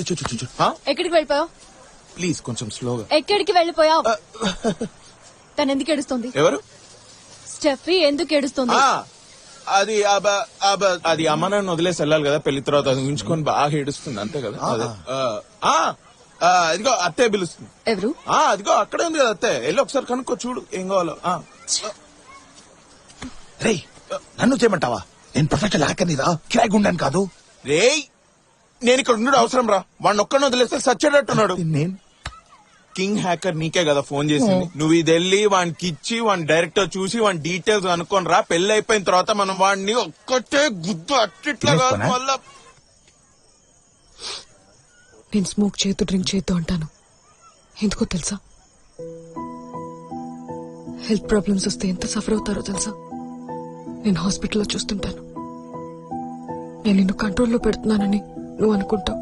ఎక్కడికి వెళ్ళిపోయావు? ప్లీజ్ కొంచెం స్లోగా. ఎక్కడికి వెళ్ళిపోయావు? తను ఎందుకు ఏడుస్తుంది? ఎవరు? స్టెఫీ ఎందుకు ఏడుస్తుంది? అది అది అమ్మ నాన్న వదిలేసి వెళ్ళాలి కదా పెళ్లి తర్వాత, అది ఉంచుకొని బాగా ఏడుస్తుంది అంతే కదా. అదే అదిగో అత్తే పిలుస్తుంది. ఎవరు? అదిగో అక్కడే ఉంది కదా అత్తే, వెళ్ళి ఒకసారి కనుక్కో చూడు ఏం కావాలో. రేయ్ నన్ను చేయమంటావా? నేను ప్రొఫెషనల్ హ్యాకర్ నీరా, కిరాయి గుండాను కాదు. రేయ్ నేను ఇక్కడ ఉండడు అవసరం రా, వాడిని ఒక్కడిని వదిలేస్తే సచ్చేటట్టున్నాడు. నేను కింగ్ హ్యాకర్ నీకే కదా ఫోన్ చేసింది. నువ్వు ఇది వెళ్ళి వానికి ఇచ్చి వాడిని డైరెక్టర్ చూసి వాడి డీటెయిల్స్ అనుకోని రా. పెళ్లి అయిపోయిన తర్వాత మనం వాడిని ఒక్కటే గుద్దు అట్టిట్లా కాదు మళ్ళా. నేను స్మోక్ చేయొద్దు, డ్రింక్ చేయొద్దు అంటాను. ఎందుకో తెలుసా? హెల్త్ ప్రాబ్లమ్స్ వస్తే ఎంత సఫర్ అవుతారో తెలుసా? నేను హాస్పిటల్లో చూస్తుంటాను. నేను నిన్ను కంట్రోల్లో పెడుతున్నానని నువ్వు అనుకుంటావు,